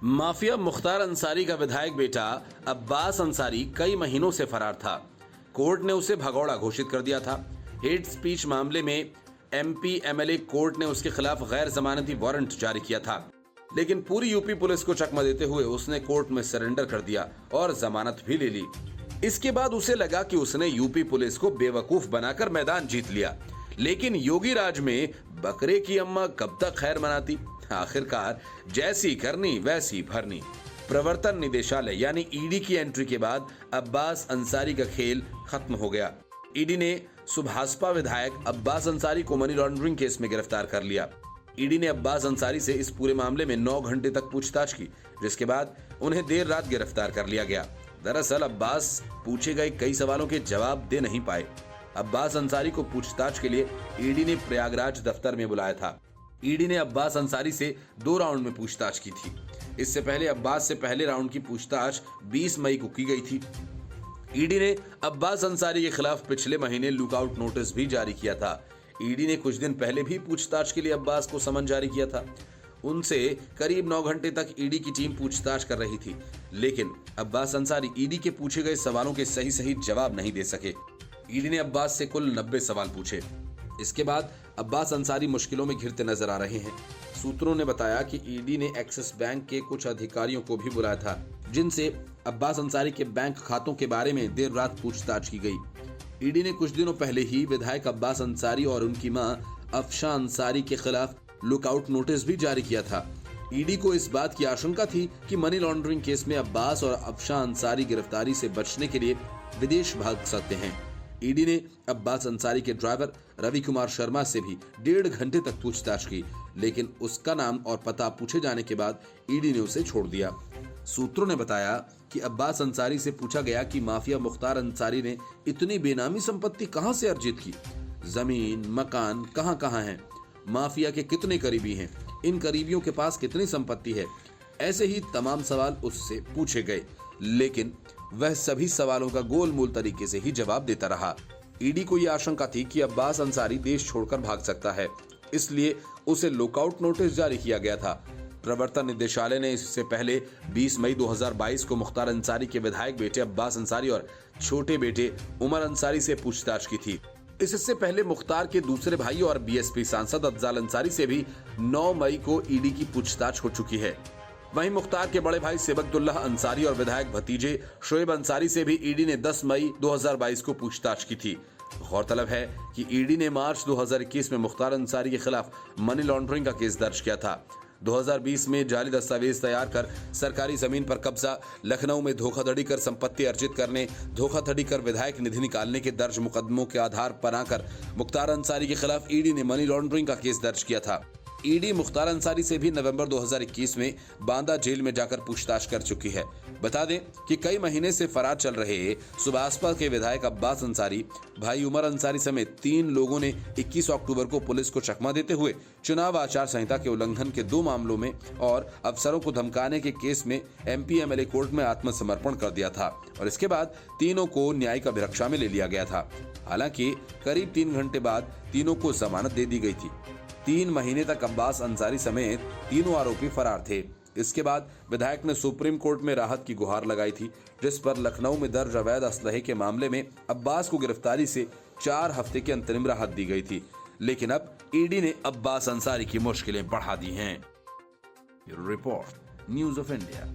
Mafia Mukhtar Ansari का विधायक बेटा अब्बास अंसारी कई महीनों से फरार था। कोर्ट ने उसे भगौड़ा घोषित कर दिया था। हेट स्पीच मामले में एमपी एमएलए कोर्ट ने उसके खिलाफ गैर जमानती वारंट जारी किया था, लेकिन पूरी यूपी पुलिस को चकमा देते हुए उसने कोर्ट में सरेंडर कर दिया और जमानत भी ले ली। इसके बाद उसे लगा कि उसने यूपी पुलिस को बेवकूफ बनाकर मैदान जीत लिया, लेकिन योगी राज में बकरे की अम्मा कब तक खैर मनाती। आखिरकार जैसी करनी वैसी भरनी। प्रवर्तन निदेशालय यानी ईडी की एंट्री के बाद अब्बास अंसारी का खेल खत्म हो गया। ईडी ने सुभाषपा विधायक अब्बास अंसारी को मनी लॉन्ड्रिंग केस में गिरफ्तार कर लिया। ईडी ने अब्बास अंसारी से इस पूरे मामले में 9 घंटे तक पूछताछ की, जिसके बाद उन्हें देर रात गिरफ्तार कर लिया गया। दरअसल अब्बास पूछे गए कई सवालों के जवाब दे नहीं पाए। अब्बास अंसारी को पूछताछ के लिए ईडी ने प्रयागराज दफ्तर में बुलाया था। ईडी ने अब्बास अंसारी से 2 राउंड में पूछताछ की थी। इससे पहले अब्बास से पहले राउंड की पूछताछ 20 मई को की गई थी। ईडी ने अब्बास अंसारी के खिलाफ पिछले महीने लुकआउट नोटिस भी जारी किया था। ईडी ने कुछ दिन पहले भी पूछताछ के लिए अब्बास को समन जारी किया था। उनसे करीब 9 घंटे तक ईडी की टीम पूछताछ कर रही थी, लेकिन अब्बास अंसारी ईडी के पूछे गए सवालों के सही जवाब नहीं दे सके। ईडी ने अब्बास से कुल 90 सवाल पूछे। इसके बाद अब्बास अंसारी मुश्किलों में घिरते नजर आ रहे हैं। सूत्रों ने बताया कि ईडी ने एक्सिस बैंक के कुछ अधिकारियों को भी बुलाया था, जिनसे अब्बास अंसारी के बैंक खातों के बारे में देर रात पूछताछ की गई। ईडी ने कुछ दिनों पहले ही विधायक अब्बास अंसारी और उनकी मां अफशा अंसारी के खिलाफ लुकआउट नोटिस भी जारी किया था। ईडी को इस बात की आशंका थी कि मनी लॉन्ड्रिंग केस में अब्बास और अफशा अंसारी गिरफ्तारी से बचने के लिए विदेश भाग सकते हैं। ईडी ने अब्बास अंसारी के ड्राइवर रवि कुमार शर्मा से भी 1.5 घंटे तक पूछताछ की, लेकिन उसका नाम और पता पूछे जाने के बाद ईडी ने उसे छोड़ दिया। सूत्रों ने बताया कि अब्बास अंसारी से पूछा गया कि माफिया मुख्तार अंसारी ने इतनी बेनामी संपत्ति कहां से अर्जित की, जमीन मकान कहां है, माफिया के कितने करीबी हैं, इन करीबियों के पास कितनी संपत्ति है। ऐसे ही तमाम सवाल उससे पूछे गए, लेकिन वह सभी सवालों का गोलमोल तरीके से ही जवाब देता रहा। ईडी को यह आशंका थी कि अब्बास अंसारी देश छोड़कर भाग सकता है, इसलिए उसे लुकआउट नोटिस जारी किया गया था। प्रवर्तन निदेशालय ने इससे पहले 20 मई 2022 को मुख्तार अंसारी के विधायक बेटे अब्बास अंसारी और छोटे बेटे उमर अंसारी से पूछताछ की थी। इससे पहले मुख्तार के दूसरे भाई और बीएसपी सांसद अफजाल अंसारी से भी 9 मई को ईडी की पूछताछ हो चुकी है। वहीं मुख्तार के बड़े भाई सिबगतुल्लाह अंसारी और विधायक भतीजे शोएब अंसारी से भी ईडी ने 10 मई 2022 को पूछताछ की थी। गौरतलब है कि ईडी ने मार्च 2021 में मुख्तार अंसारी के खिलाफ मनी लॉन्ड्रिंग का केस दर्ज किया था। 2020 में जाली दस्तावेज तैयार कर सरकारी जमीन पर कब्जा, लखनऊ में धोखाधड़ी कर संपत्ति अर्जित करने, धोखाधड़ी कर विधायक निधि निकालने के दर्ज मुकदमों के आधार बनाकर मुख्तार अंसारी के खिलाफ ईडी ने मनी लॉन्ड्रिंग का केस दर्ज किया था। ईडी मुख्तार अंसारी से भी नवंबर 2021 में बांदा जेल में जाकर पूछताछ कर चुकी है। बता दें कि कई महीने से फरार चल रहे सुभाषपा के विधायक अब्बास अंसारी, भाई उमर अंसारी समेत 3 लोगों ने 21 अक्टूबर को पुलिस को चकमा देते हुए चुनाव आचार संहिता के उल्लंघन के 2 मामलों में और अफसरों को धमकाने के केस में एमपी एमएलए कोर्ट में आत्मसमर्पण कर दिया था और इसके बाद तीनों को न्यायिक अभिरक्षा में ले लिया गया था। हालांकि करीब 3 घंटे बाद तीनों को जमानत दे दी गई थी। 3 महीने तक अब्बास अंसारी समेत तीनों आरोपी फरार थे। इसके बाद विधायक ने सुप्रीम कोर्ट में राहत की गुहार लगाई थी, जिस पर लखनऊ में दर्ज अवैध असलहे के मामले में अब्बास को गिरफ्तारी से 4 हफ्ते की अंतरिम राहत दी गई थी। लेकिन अब ईडी ने अब्बास अंसारी की मुश्किलें बढ़ा दी हैं। Report news of India.